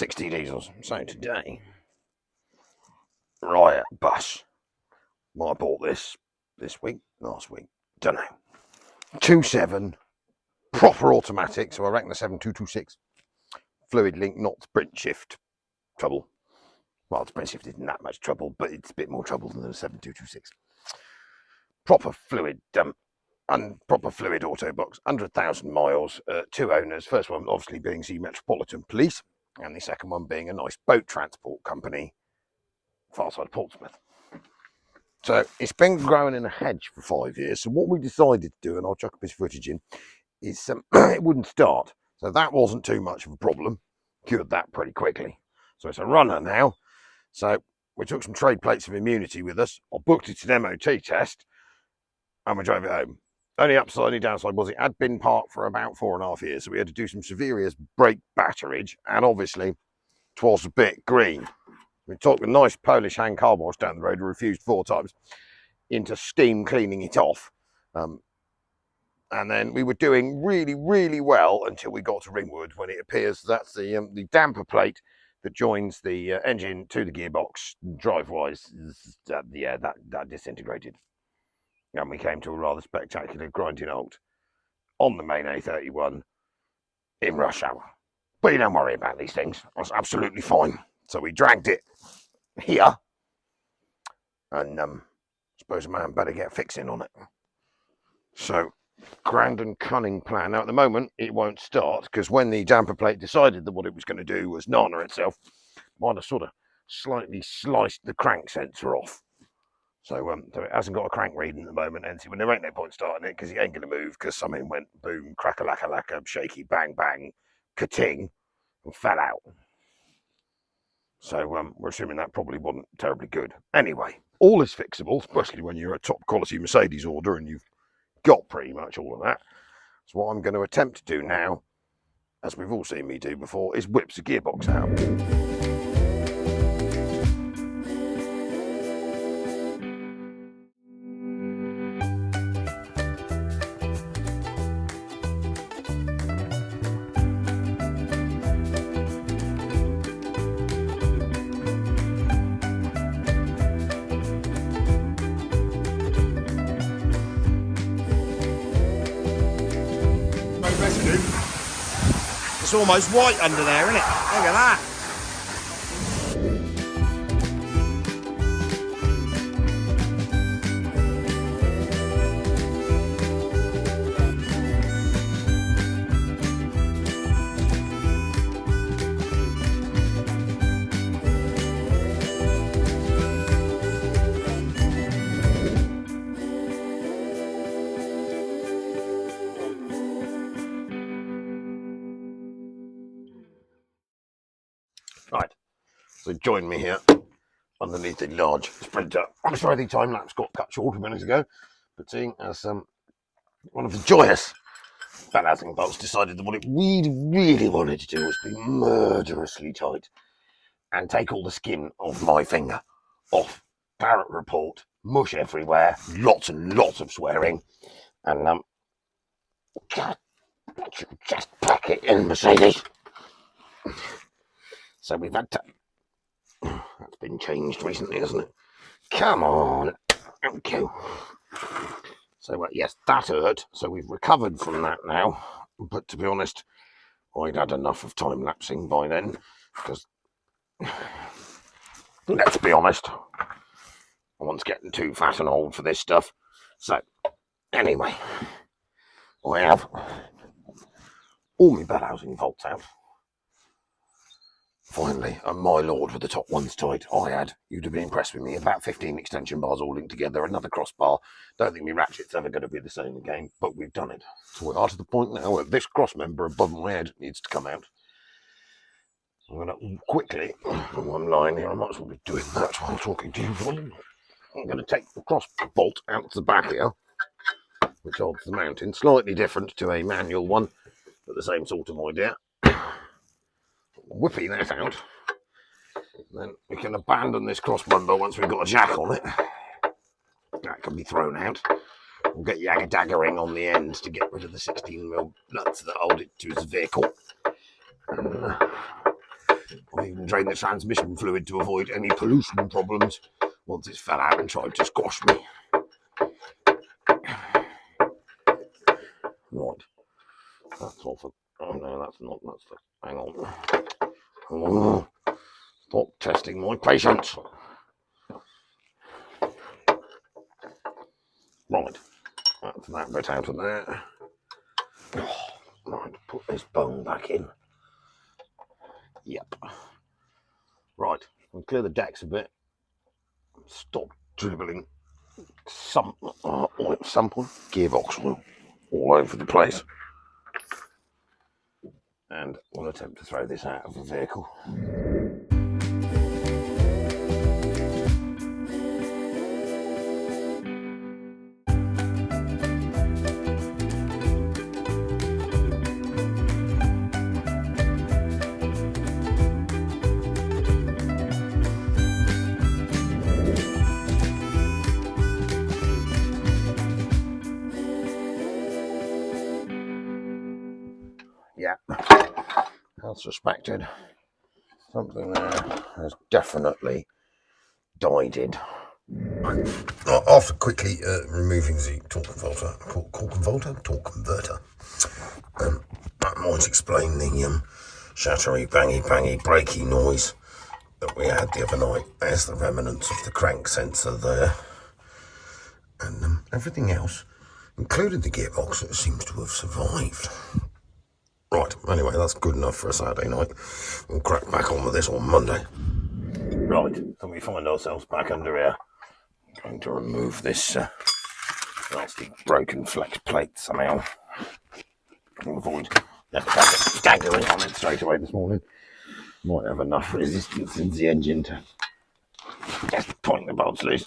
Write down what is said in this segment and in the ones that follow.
60 diesels. So today, Riot bus. Well, I bought this week, last week, don't know. 2.7, proper automatic, so I reckon the 7226. Fluid link, not sprint shift trouble. Well, sprint shift isn't that much trouble, but it's a bit more trouble than the 7226. Proper fluid and proper fluid auto box, 100,000 miles, 2 owners. First one obviously being the Metropolitan Police, and the second one being a nice boat transport company, far side Portsmouth. So it's been growing in a hedge for 5 years. So what we decided to do, and I'll chuck a bit of footage in, is it wouldn't start. So that wasn't too much of a problem. Cured that pretty quickly. So it's a runner now. So we took some trade plates of immunity with us. I booked it an MOT test, and we drove it home. Only upside, only downside was it had been parked for about 4.5 years. So we had to do some severe brake batterage, and obviously 'twas a bit green. We took a nice Polish hand car wash down the road and refused 4 times into steam cleaning it off. And then we were doing really, really well until we got to Ringwood, when it appears that's the damper plate that joins the engine to the gearbox drive-wise. That disintegrated. And we came to a rather spectacular grinding halt on the main A31 in rush hour. But you don't worry about these things. That's absolutely fine. So we dragged it here, and I suppose a man better get fixing on it. So, grand and cunning plan. Now at the moment it won't start, because when the damper plate decided that what it was going to do was nana itself, might have sort of slightly sliced the crank sensor off. So it hasn't got a crank reading at the moment, and when there ain't no point starting it, because it ain't going to move, because something went boom, crack-a-lack-a-lack-a, shaky, bang, bang, ka-ting, and fell out. So we're assuming that probably wasn't terribly good. Anyway, all is fixable, especially when you're a top quality Mercedes order and you've got pretty much all of that. So what I'm going to attempt to do now, as we've all seen me do before, is whip the gearbox out. It's almost white under there, isn't it? Look at that. Right, so join me here underneath the large sprinter. I'm sorry the time lapse got cut short a minute ago, but seeing as one of the joyous balancing bolts decided that what it really wanted to do was be murderously tight and take all the skin off my finger off. Parrot report, mush everywhere, lots and lots of swearing, and just pack it in, Mercedes. So we've had to, that's been changed recently, hasn't it? Come on, thank you. So yes, that hurt, so we've recovered from that now, but to be honest, I'd had enough of time lapsing by then, because, let's be honest, one's getting too fat and old for this stuff. So, anyway, I have all my bell housing bolts out. Finally, and my lord, with the top ones tight, you'd have been impressed with me, about 15 extension bars all linked together, another crossbar. Don't think my ratchet's ever going to be the same again, but we've done it. So we are to the point now where this cross member above my head needs to come out. So I'm going to quickly, one line here, I might as well be doing that while talking to you. I'm going to take the cross bolt out the back here, which holds the mounting, slightly different to a manual one, but the same sort of idea. Whipping that out, then we can abandon this cross member once we've got a jack on it. That can be thrown out. We'll get yagger-daggering on the ends to get rid of the 16mm nuts that hold it to its vehicle. I've even drained the transmission fluid to avoid any pollution problems once it's fell out and tried to squash me. Right, that's off. Oh no, that's not. That's the. Hang on. Oh, stop testing my patience. Right, that's that bit out of there. Oh, right, put this bone back in. Yep. Right, I'll clear the decks a bit. Stop dribbling some oil sample, gearbox oil, all over the place. And we'll attempt to throw this out of the vehicle. Yeah, as suspected, something there has definitely died. After quickly removing the torque converter, that might explain the shattery, bangy, breaky noise that we had the other night. There's the remnants of the crank sensor there, and everything else, including the gearbox, that seems to have survived. Right, anyway, that's good enough for a Saturday night. We'll crack back on with this on Monday. Right, so we find ourselves back under here. I'm going to remove this nasty broken flex plate somehow. Avoid staggering on it straight away this morning. Might have enough resistance in the engine to just point the bolts loose.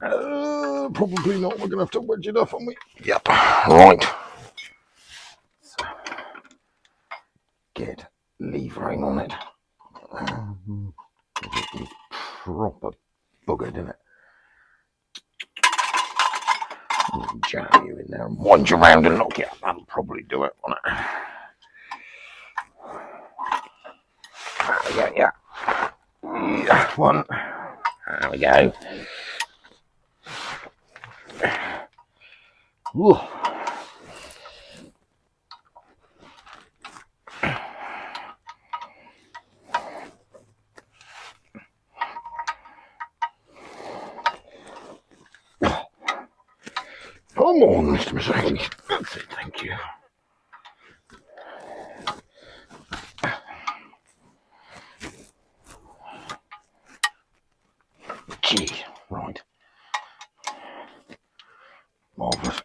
Probably not. We're going to have to wedge it up, aren't we? Yep. Right. So, get levering on it. It's proper buggered, isn't it? Jam you in there and wind you around and knock you up. That'll probably do it, won't it? There we go, yeah. One. There we go. Ooh. Come on, Mr. Mercedes. That's it, thank you. Gee, right. Marvellous.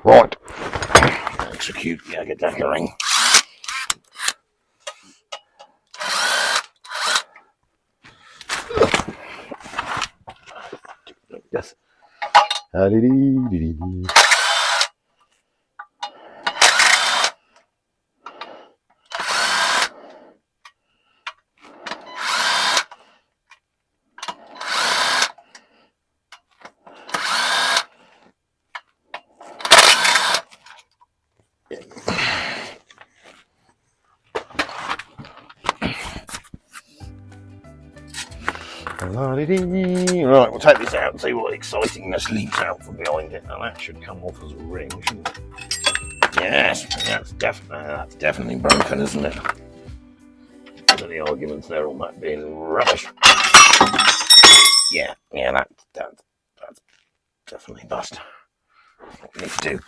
Right. Execute the agadackering. Yes. Right, we'll take this out and see what excitingness leaps out from behind it. Now that should come off as a ring, shouldn't it? Yes, that's definitely broken, isn't it? What are the arguments there on that being rubbish? Yeah, that's definitely bust. What we need to do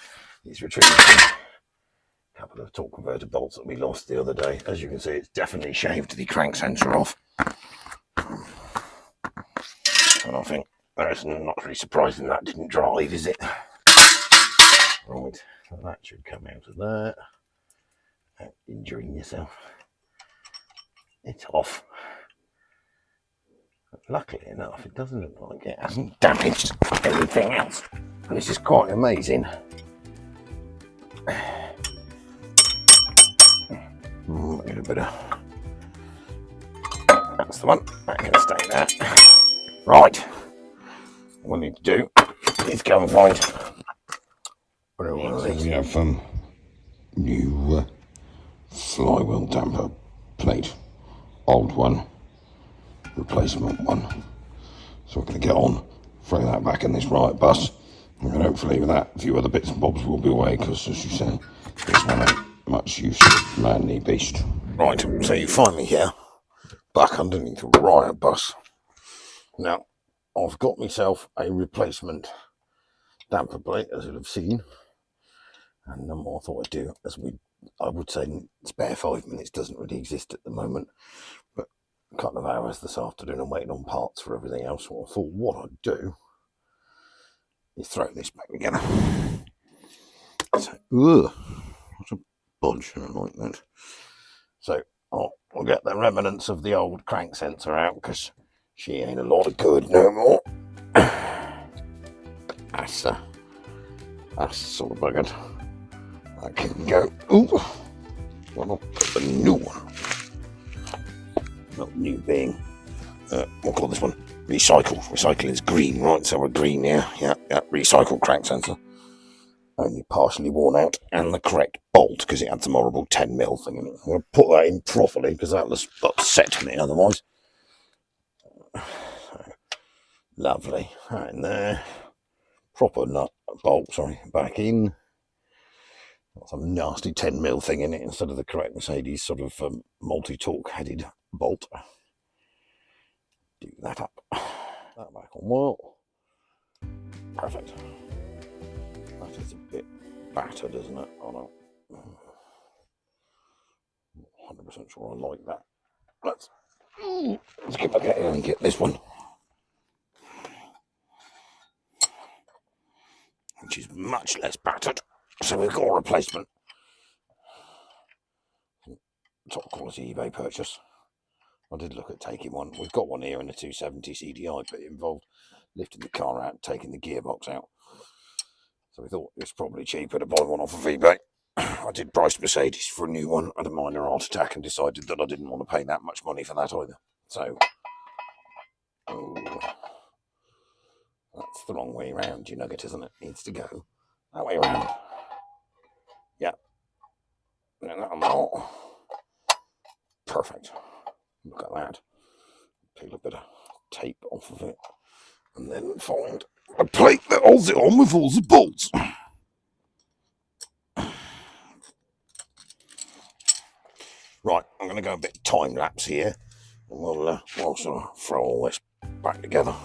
is retrieve a couple of torque converter bolts that we lost the other day. As you can see, it's definitely shaved the crank sensor off. And I think that's not really surprising that didn't drive, is it? Right, so that should come out of there. Without injuring yourself. It's off. But luckily enough, it doesn't look like it hasn't damaged anything else. And this is quite amazing. Get a bit of. That's the one. That can stay there. Right, what we need to do is go and find we have new flywheel damper plate, old one, replacement one. So we're going to get on, throw that back in this riot bus, and hopefully with that a few other bits and bobs will be away, because as you say, this one ain't much use, manly beast. Right, so you find me here, back underneath the riot bus. Now, I've got myself a replacement damper plate, as you'll have seen, and what I thought I'd do, I would say spare 5 minutes, doesn't really exist at the moment, but a couple of hours this afternoon I'm waiting on parts for everything else. So I thought what I'd do is throw this back together. So, what's a bodge, I don't like that. So I'll get the remnants of the old crank sensor out, because she ain't a lot of good no more. That's sort of buggered. That can go. Ooh, well, I'll put the new one. Not new being, we'll call this one recycle. Recycling's green, right? So we're green here. Yeah, recycle crank sensor. Only partially worn out, and the correct bolt, because it had some horrible 10mm thing in it. I'm going to put that in properly, because that was upset me otherwise. So, lovely. Right in there. Proper nut bolt, back in. Got some nasty 10mm thing in it instead of the correct Mercedes sort of multi-torque headed bolt. Do that up. That back on well. Perfect. That is a bit battered, isn't it? I don't 100% sure I like that. Let's get back out here and get this one, which is much less battered. So we've got a replacement. Top quality eBay purchase. I did look at taking one. We've got one here in a 270 CDI, but it involved lifting the car out, taking the gearbox out. So we thought it was probably cheaper to buy one off of eBay. I did price Mercedes for a new one, had a minor heart attack, and decided that I didn't want to pay that much money for that either. So, that's the wrong way around, you nugget, isn't it? Needs to go that way around. Yeah. Perfect. Look at that. Peel a bit of tape off of it, and then find a plate that holds it on with all the bolts. Right, I'm going to go a bit time lapse here, and we'll sort of throw all this back together.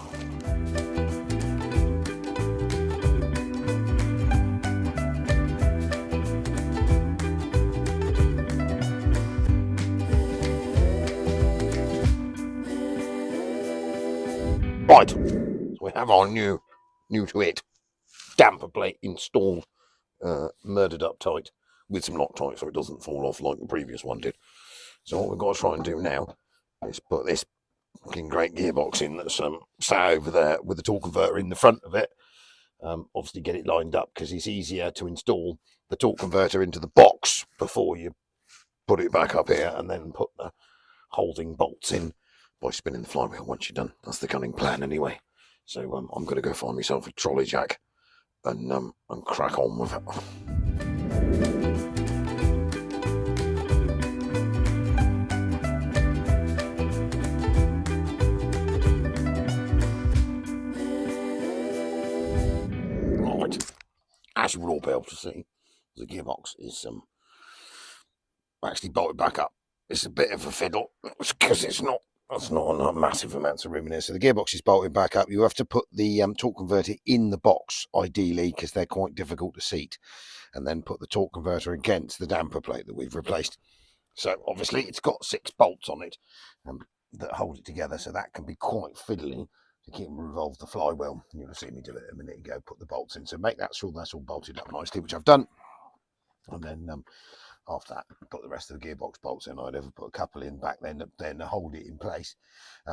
Right, so we have our new to it damper plate installed, murdered up tight with some Loctite so it doesn't fall off like the previous one did. So what we've got to try and do now is put this fucking great gearbox in that's sat over there with the torque converter in the front of it. Obviously get it lined up, because it's easier to install the torque converter into the box before you put it back up here, and then put the holding bolts in by spinning the flywheel once you're done. That's the cunning plan anyway. So I'm going to go find myself a trolley jack and crack on with it. Right, as you will all be able to see, the gearbox is actually bolted back up. It's a bit of a fiddle because that's not a massive amount of room in there. So the gearbox is bolted back up. You have to put the torque converter in the box, ideally, because they're quite difficult to seat, and then put the torque converter against the damper plate that we've replaced. So obviously it's got 6 bolts on it that hold it together, so that can be quite fiddly to keep and revolve the flywheel. You'll have seen me do it a minute ago, put the bolts in. So make that sure that's all bolted up nicely, which I've done. And then after that, put the rest of the gearbox bolts in. I'd ever put a couple in back then to hold it in place,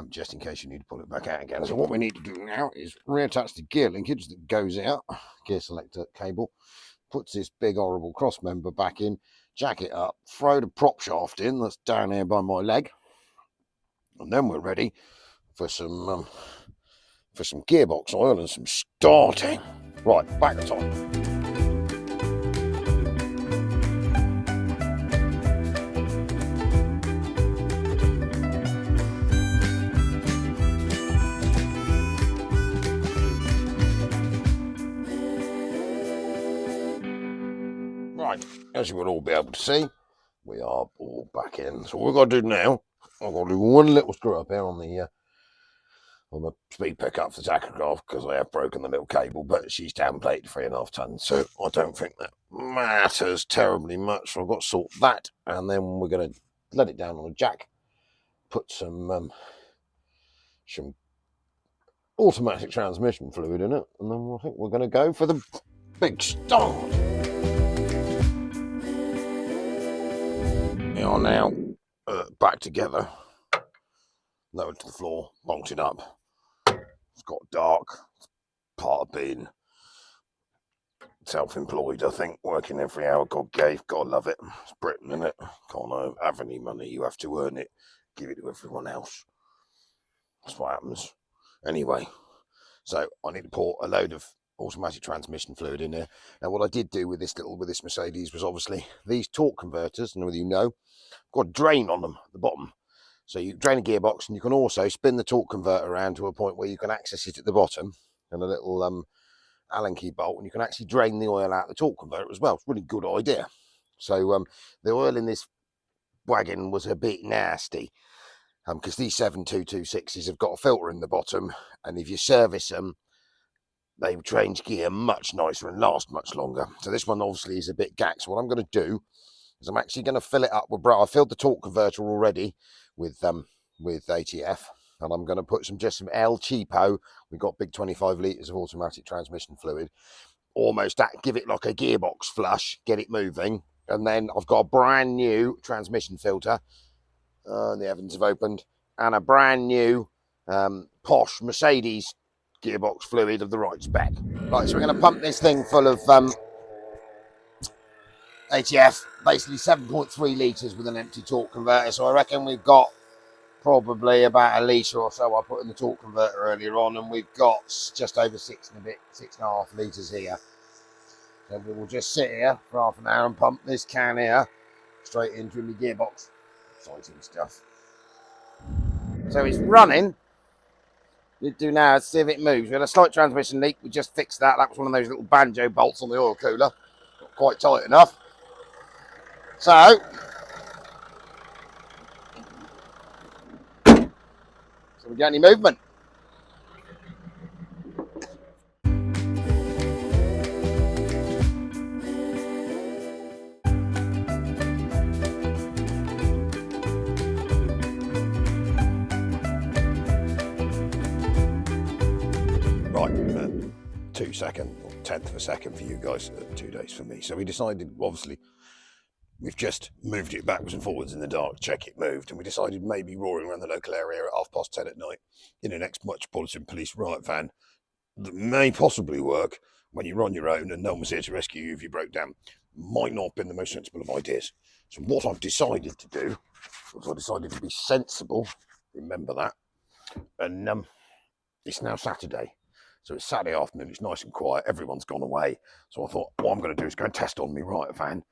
just in case you need to pull it back out again. So what we need to do now is reattach the gear linkage that goes out, gear selector cable, puts this big horrible cross member back in, jack it up, throw the prop shaft in that's down here by my leg, and then we're ready for some gearbox oil and some starting. Right, back to time. as you will all be able to see, we are all back in. So what we've got to do now, I've got to do one little screw up here on the speed pickup for the tachograph, because I have broken the little cable, but she's down plated 3.5 tons, so I don't think that matters terribly much. So I've got to sort that, and then we're going to let it down on a jack, put some automatic transmission fluid in it, and then I think we're going to go for the big start. We are now back together, lowered to the floor, locked it up. It's got dark, part of being self-employed, I think, working every hour God gave. God love it. It's Britain, isn't it? Can't have any money, you have to earn it, give it to everyone else. That's what happens. Anyway, so I need to pour a load of automatic transmission fluid in there. Now, what I did do with this Mercedes was obviously these torque converters, and whether you know, got a drain on them at the bottom. So you drain a gearbox, and you can also spin the torque converter around to a point where you can access it at the bottom, and a little Allen key bolt, and you can actually drain the oil out of the torque converter as well. It's a really good idea. So the oil in this wagon was a bit nasty, because these 7226s have got a filter in the bottom, and if you service them, they change gear much nicer and last much longer. So this one obviously is a bit gack. So what I'm going to do is I'm actually going to fill it up with, I filled the torque converter already with ATF, and I'm going to put just some El Cheapo. We've got big 25 litres of automatic transmission fluid, almost give it like a gearbox flush, get it moving. And then I've got a brand new transmission filter, and the heavens have opened, and a brand new posh Mercedes gearbox fluid of the right spec. Right, so we're going to pump this thing full of ATF, basically 7.3 litres with an empty torque converter. So I reckon we've got probably about a litre or so I put in the torque converter earlier on, and we've got just over 6.5 litres here. So we will just sit here for half an hour and pump this can here straight into the gearbox. Exciting stuff. So it's running. We do now is see if it moves. We had a slight transmission leak. We just fixed that. That was one of those little banjo bolts on the oil cooler. Not quite tight enough. So we get any movement. Right, 2 seconds, or 1/10 of a second for you guys, 2 days for me. So we decided, obviously, we've just moved it backwards and forwards in the dark, check it moved, and we decided maybe roaring around the local area at 10:30 at night in an ex-Metropolitan Police riot van that may possibly work when you're on your own and no one was here to rescue you if you broke down, might not have been the most sensible of ideas. So what I've decided to do was I decided to be sensible, remember that, and it's now Saturday. So it's Saturday afternoon, it's nice and quiet, everyone's gone away. So I thought, what I'm going to do is go and test on my riot van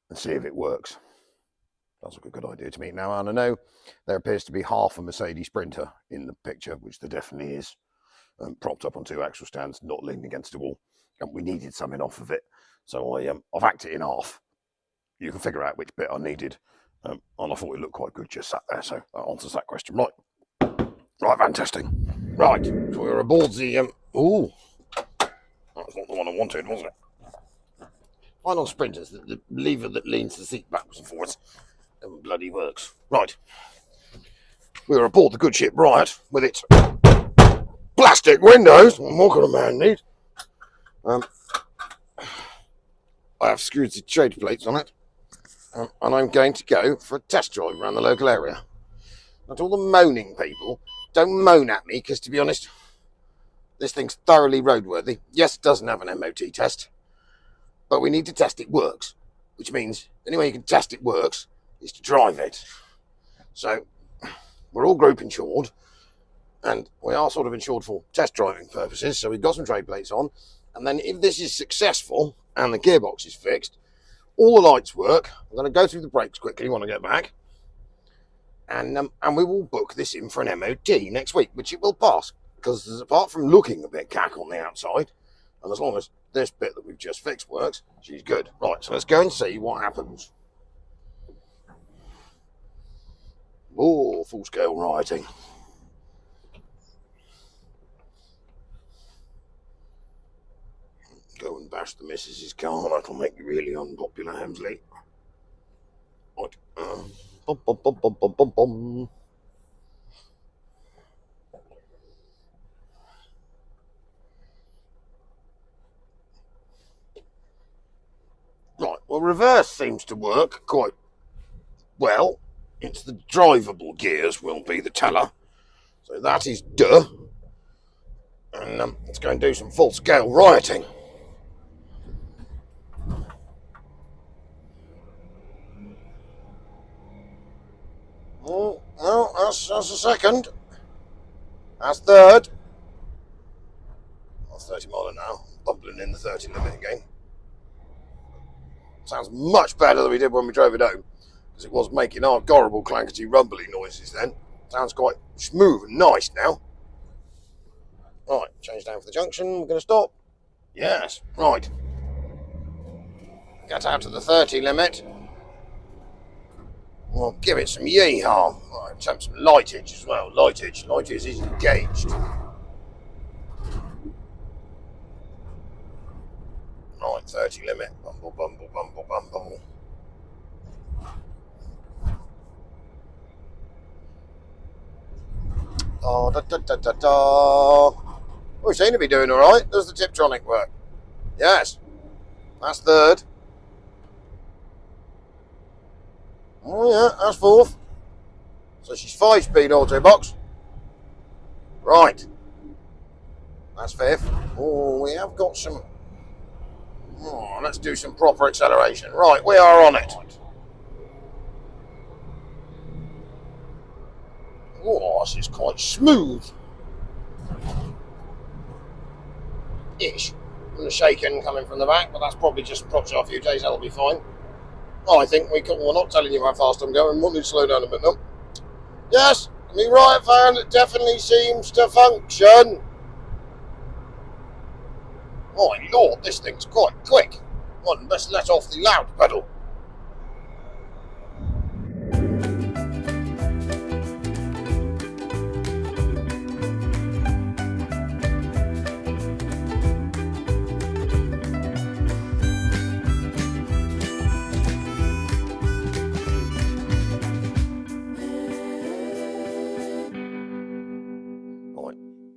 and see if it works. That's like a good idea to me. Now, and I know there appears to be half a Mercedes Sprinter in the picture, which there definitely is, propped up on 2 axle stands, not leaning against a wall, and we needed something off of it. So I've hacked it in half. You can figure out which bit I needed, and I thought it looked quite good just sat there. So that answers that question. Right, van testing. Right, so we were aboard the ooh, that's not the one I wanted, was it? Find on Sprinters, the lever that leans the seat backwards and forwards, never bloody works. Right, we were aboard the good ship Riot with its plastic windows. What more could a man need? I have screwed the trade plates on it, and I'm going to go for a test drive around the local area. Now, to all the moaning people, don't moan at me, because to be honest, this thing's thoroughly roadworthy. Yes, it doesn't have an MOT test, but we need to test it works, which means the only way you can test it works is to drive it. So we're all group insured, and we are sort of insured for test driving purposes. So we've got some trade plates on, and then if this is successful and the gearbox is fixed, all the lights work. I'm going to go through the brakes quickly when I get back, and we will book this in for an MOT next week, which it will pass, because apart from looking a bit cack on the outside, And as long as this bit that we've just fixed works, she's good. Right, so let's go and see what happens. Oh, full scale rioting. Go and bash the missus's car. That'll make you really unpopular, Hemsley. Right. Bum, bum, bum, bum, bum, bum, bum. Right, well, reverse seems to work quite well. It's the drivable gears will be the teller. So that is duh. And let's go and do some full scale rioting. Oh, well, that's a second. That's third. That's 30 mile an hour. Bubbling in the 30 limit again. Sounds much better than we did when we drove it home, because it was making our horrible clankety rumbly noises then. Sounds quite smooth and nice now. Right, change down for the junction. We're going to stop. Yes, right. Get out to the 30 limit. We'll give it some yeehaw. Right, attempt some lightage as well. Lightage is engaged. Right, 30 limit. Bumble, bumble, bumble, bumble. Oh, da da da da da. We seem to be doing all right. Does the Tiptronic work? Yes. That's third. Oh yeah, that's fourth. So she's 5-speed auto box. Right. That's fifth. Oh, we have got some. Oh, let's do some proper acceleration. Right, we are on it. Oh, this is quite smooth. Ish. And the shaking coming from the back, but that's probably just propped off a few days. That'll be fine. Oh, I think we're not telling you how fast I'm going. Want me to slow down a bit now? Yes, the riot fan definitely seems to function. Oh my lord, this thing's quite quick. Well, let's let off the loud pedal.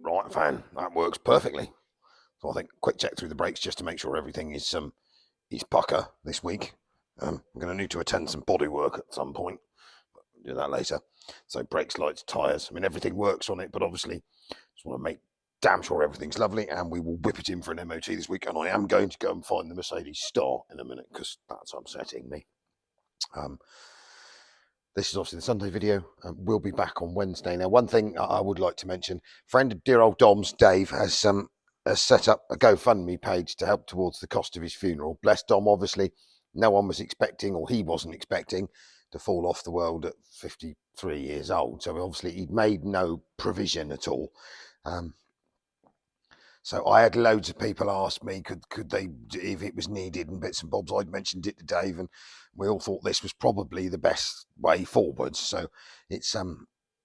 Right, fan, that works perfectly. So I think quick check through the brakes just to make sure everything is pucker this week. I'm going to need to attend some body work at some point. Do that later. So brakes, lights, tyres. I mean, everything works on it, but obviously just want to make damn sure everything's lovely, and we will whip it in for an MOT this week. And I am going to go and find the Mercedes Star in a minute, because that's upsetting me. This is obviously the Sunday video. We'll be back on Wednesday. Now, one thing I would like to mention, friend of dear old Dom's, Dave, has set up a GoFundMe page to help towards the cost of his funeral. Bless Dom, obviously. No one was expecting, or he wasn't expecting, to fall off the world at 53 years old. So obviously he'd made no provision at all. So I had loads of people ask me, could they, if it was needed, and bits and bobs. I'd mentioned it to Dave, and we all thought this was probably the best way forwards. So it's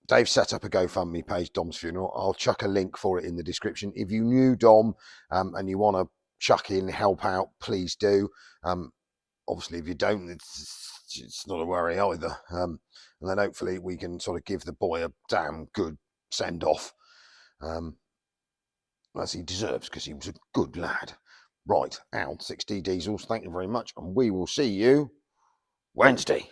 Dave set up a GoFundMe page, Dom's funeral. I'll chuck a link for it in the description. If you knew Dom and you want to chuck in, help out, please do. Obviously, if you don't, it's not a worry either. And then hopefully we can sort of give the boy a damn good send off. As he deserves, because he was a good lad. Right, out 6D Diesels, thank you very much, and we will see you Wednesday.